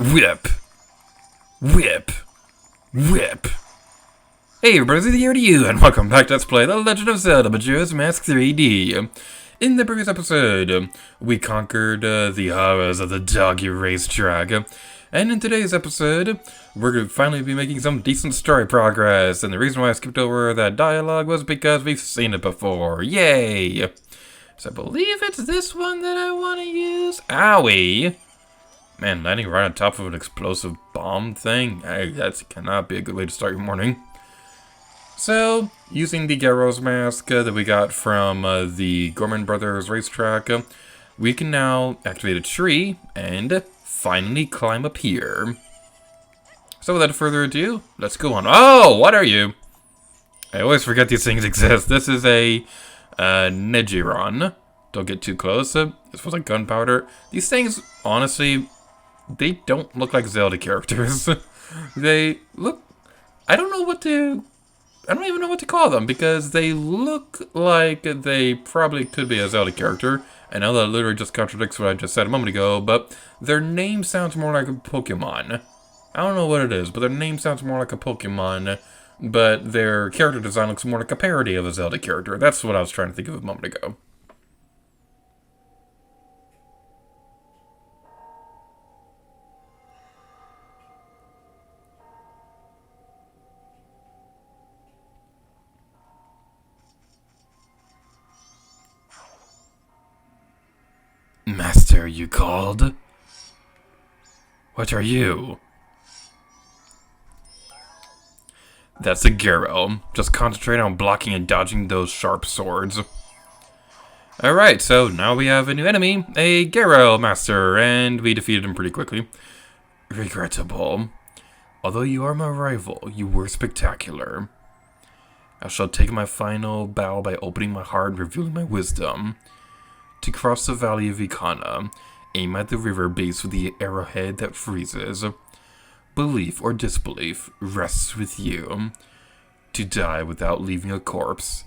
Whip! Whip! Whip! Hey everybody, here to you, and welcome back to Let's Play The Legend of Zelda Majora's Mask 3D. In the previous episode, we conquered the horrors of the doggy racetrack. And in today's episode, we're going to finally be making some decent story progress. And the reason why I skipped over that dialogue was because we've seen it before. Yay! So I believe it's this one that I want to use. Owie! Man, landing right on top of an explosive bomb thing? That cannot be a good way to start your morning. So, using the Gyro's mask that we got from the Gorman Brothers racetrack, we can now activate a tree and finally climb up here. So without further ado, let's go on. Oh, what are you? I always forget these things exist. This is a Nejiron. Don't get too close. This was like gunpowder. These things, honestly, they don't look like Zelda characters. They look... I don't even know what to call them, because they look like they probably could be a Zelda character. I know that literally just contradicts what I just said a moment ago, but their name sounds more like a Pokemon. I don't know what it is, but their name sounds more like a Pokemon, but their character design looks more like a parody of a Zelda character. That's what I was trying to think of a moment ago. Master, you called? What are you? That's a Gyro. Just concentrate on blocking and dodging those sharp swords. Alright, so now we have a new enemy, a Gyro Master, and we defeated him pretty quickly. Regrettable. Although you are my rival, you were spectacular. I shall take my final bow by opening my heart and revealing my wisdom. To cross the valley of Ikana, aim at the river base with the arrowhead that freezes. Belief or disbelief rests with you. To die without leaving a corpse,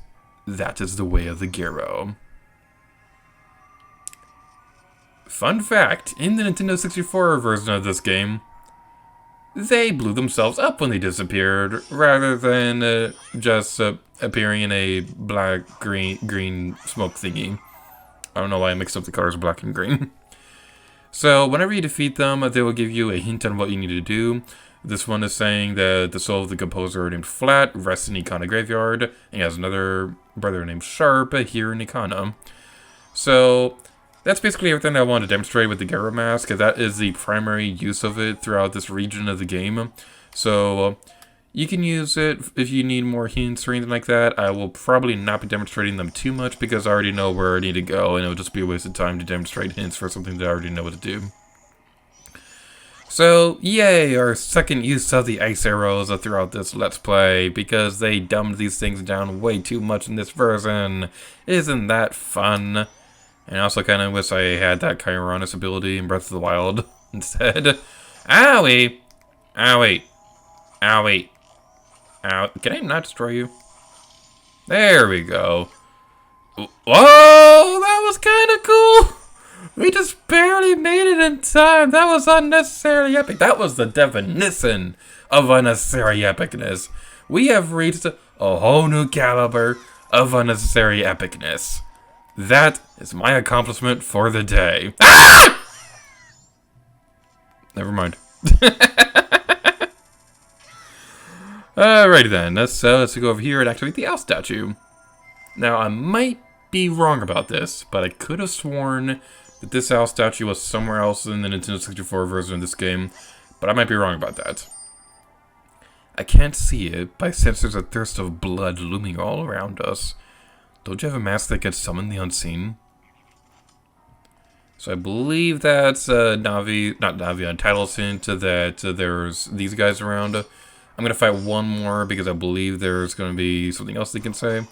that is the way of the Gyro. Fun fact, in the Nintendo 64 version of this game, they blew themselves up when they disappeared, rather than just appearing in a black-green smoke thingy. I don't know why I mixed up the colors black and green. So, whenever you defeat them, they will give you a hint on what you need to do. This one is saying that the soul of the composer named Flat rests in Ikana Graveyard, and he has another brother named Sharp here in Ikana. So, that's basically everything I wanted to demonstrate with the Gyro Mask. That is the primary use of it throughout this region of the game. So, you can use it if you need more hints or anything like that. I will probably not be demonstrating them too much because I already know where I need to go, and it would just be a waste of time to demonstrate hints for something that I already know what to do. So, yay, our second use of the ice arrows throughout this Let's Play, because they dumbed these things down way too much in this version. Isn't that fun? And I also kind of wish I had that Chironus ability in Breath of the Wild instead. Owie! Owie! Owie! Ow. Can I not destroy you? There we go. Whoa! That was kind of cool! We just barely made it in time. That was unnecessarily epic. That was the definition of unnecessary epicness. We have reached a whole new caliber of unnecessary epicness. That is my accomplishment for the day. Ah! Never mind. Alrighty then, let's go over here and activate the owl statue. Now, I might be wrong about this, but I could have sworn that this owl statue was somewhere else in the Nintendo 64 version of this game, but I might be wrong about that. I can't see it, but I sense there's a thirst of blood looming all around us. Don't you have a mask that can summon the unseen? So I believe that's Navi, titles hint that there's these guys around. I'm going to fight one more because I believe there's going to be something else they can say.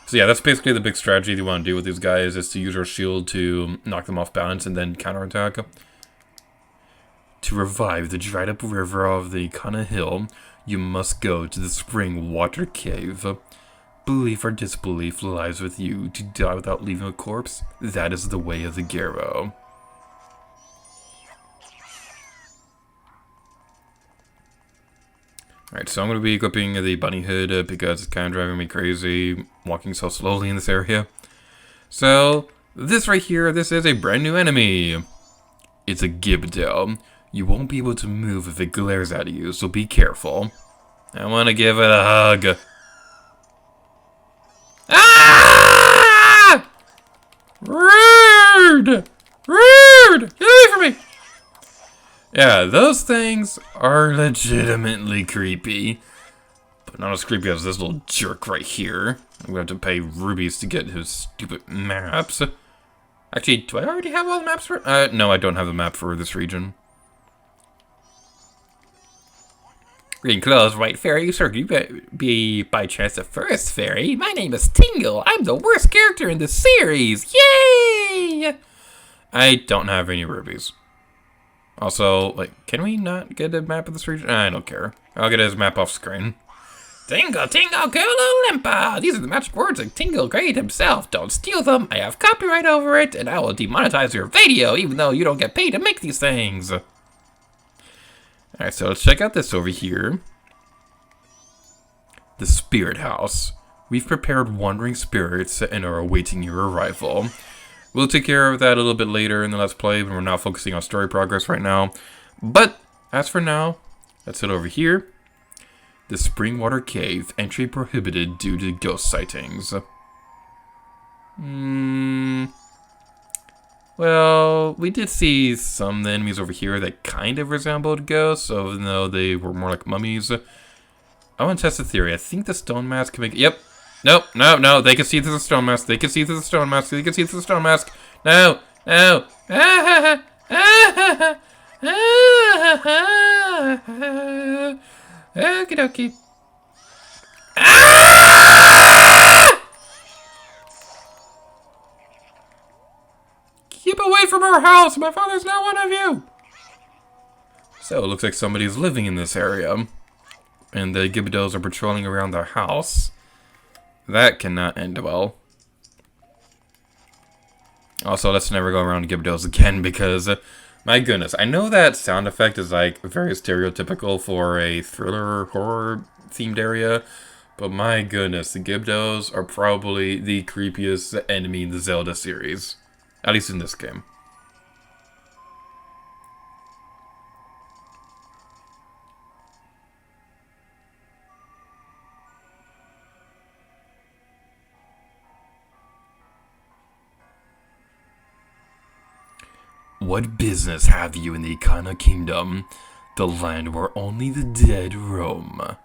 So yeah, that's basically the big strategy you want to do with these guys, is to use our shield to knock them off balance and then counterattack. To revive the dried up river of the Ikana Hill, you must go to the spring water cave. Belief or disbelief lies with you. To die without leaving a corpse, that is the way of the Gyro. Alright, so I'm going to be equipping the bunny hood because it's kind of driving me crazy walking so slowly in this area. So, this right here, this is a brand new enemy. It's a Gibdo. You won't be able to move if it glares at you, so be careful. I want to give it a hug. Ah! Rude! Rude! Get away from me! Yeah, those things are legitimately creepy. But not as creepy as this little jerk right here. I'm going to have to pay rubies to get his stupid maps. Actually, do I already have all the maps for it? No, I don't have the map for this region. Green clothes, white fairy. Sir, could you be by chance the first fairy? My name is Tingle. I'm the worst character in the series. Yay! I don't have any rubies. Also, like, can we not get a map of this region? I don't care. I'll get his map off screen. Tingle, Tingle, Kulu Limpa! These are the magic words of Tingle created himself. Don't steal them. I have copyright over it, and I will demonetize your video, even though you don't get paid to make these things. Alright, so let's check out this over here. The Spirit House. We've prepared wandering spirits and are awaiting your arrival. We'll take care of that a little bit later in the Let's Play, when we're not focusing on story progress right now. But, as for now, let's head over here. The Springwater Cave. Entry prohibited due to ghost sightings. Well, we did see some of the enemies over here that kind of resembled ghosts, even though they were more like mummies. I want to test the theory. I think the stone mask can make... Yep. Nope, no, no, they can see through the stone mask. They can see through the stone mask. They can see through the stone mask. No, no. Okie dokie. Keep away from our house. My father's not one of you. So it looks like somebody's living in this area. And the Gibdos are patrolling around their house. That cannot end well. Also, let's never go around Gibdos again because, my goodness, I know that sound effect is like very stereotypical for a thriller horror themed area, but my goodness, the Gibdos are probably the creepiest enemy in the Zelda series. At least in this game. What business have you in the Ikana Kingdom, the land where only the dead roam?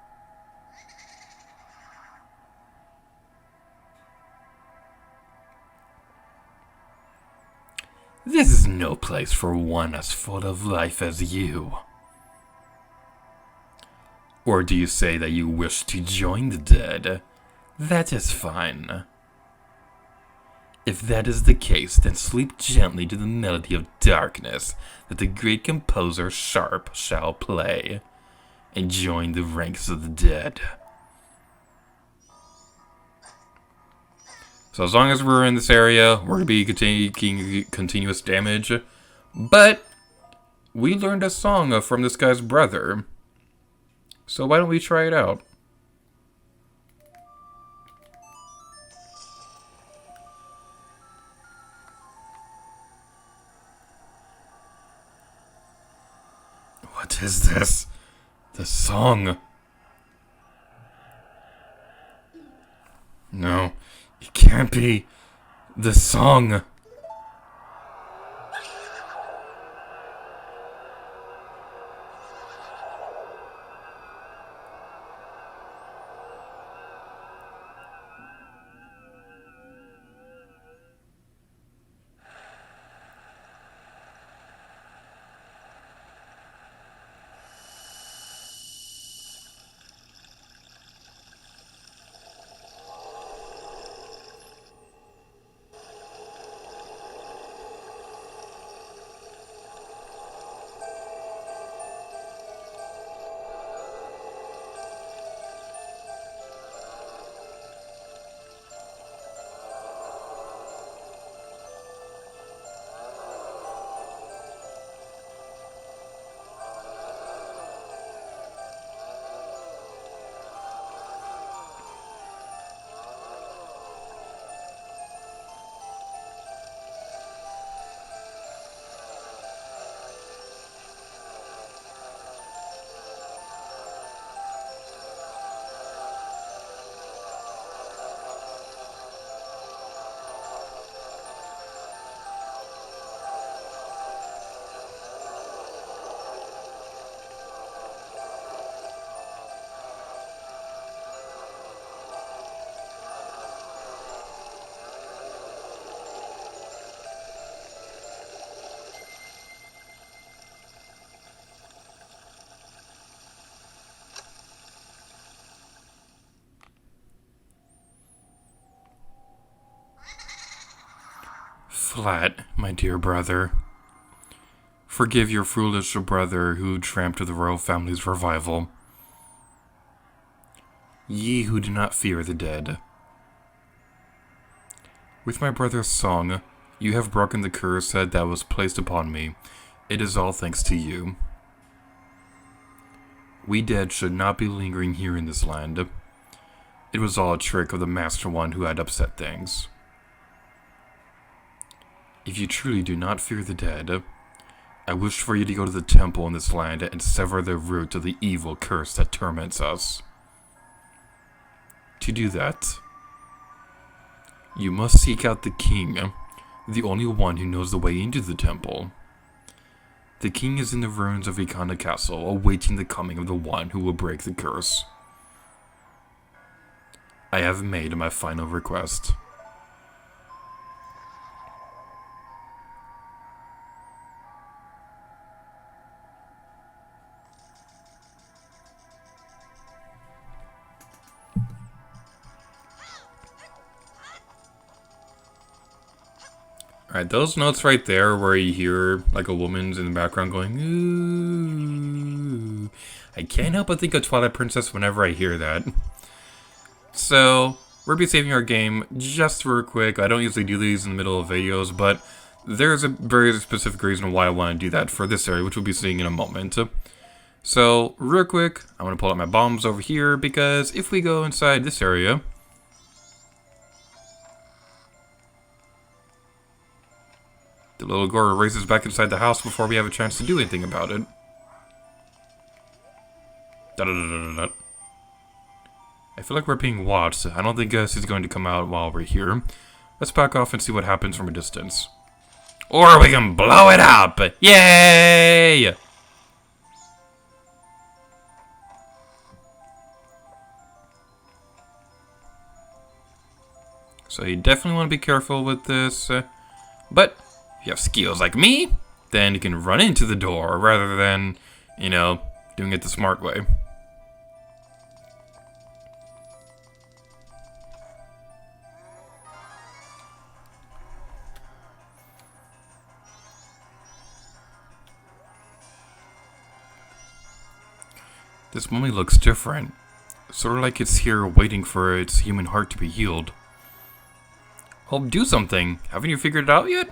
This is no place for one as full of life as you. Or do you say that you wish to join the dead? That is fine. If that is the case, then sleep gently to the melody of darkness that the great composer Sharp shall play, and join the ranks of the dead. So as long as we're in this area, we're going to be taking continuous damage. But we learned a song from this guy's brother. So why don't we try it out? What is this? The song. No, it can't be the song. flat, my dear brother. Forgive your foolish brother who tramped to the royal family's revival. Ye who do not fear the dead. With my brother's song, you have broken the curse that was placed upon me. It is all thanks to you. We dead should not be lingering here in this land. It was all a trick of the Master One who had upset things. If you truly do not fear the dead, I wish for you to go to the temple in this land and sever the root of the evil curse that torments us. To do that, you must seek out the king, the only one who knows the way into the temple. The king is in the ruins of Ikana Castle, awaiting the coming of the one who will break the curse. I have made my final request. Alright, those notes right there where you hear like a woman's in the background going, ooh. I can't help but think of Twilight Princess whenever I hear that. So, we'll be saving our game just real quick. I don't usually do these in the middle of videos, but there's a very specific reason why I want to do that for this area, which we'll be seeing in a moment. So, real quick, I'm going to pull out my bombs over here, because if we go inside this area, the little girl races back inside the house before we have a chance to do anything about it. Da-da-da-da-da-da. I feel like we're being watched. I don't think she's going to come out while we're here. Let's back off and see what happens from a distance. Or we can blow it up! Yay! So you definitely want to be careful with this. But if you have skills like me, then you can run into the door rather than, you know, doing it the smart way. This mummy looks different. Sort of like it's here waiting for its human heart to be healed. Well, do something. Haven't you figured it out yet?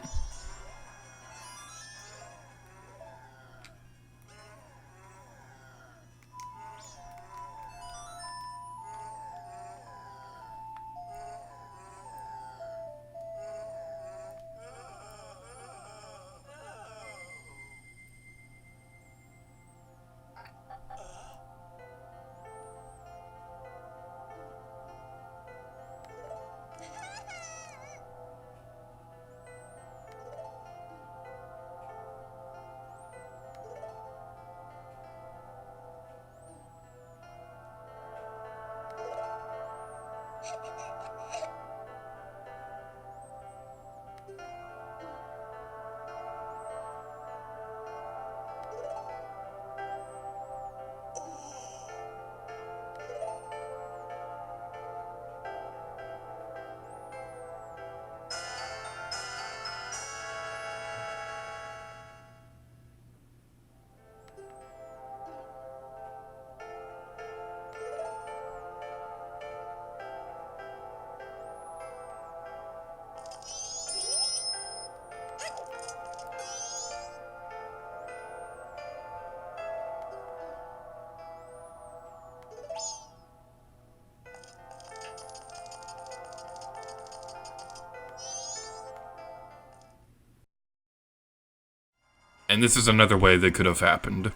And this is another way that could have happened.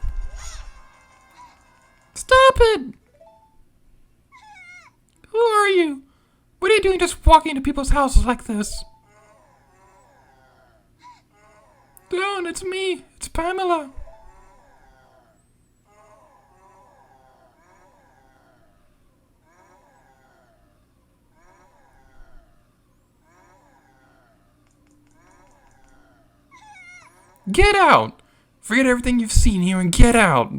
Stop it! Who are you? What are you doing just walking into people's houses like this? Don't, it's me. It's Pamela. Get out! Forget everything you've seen here and get out!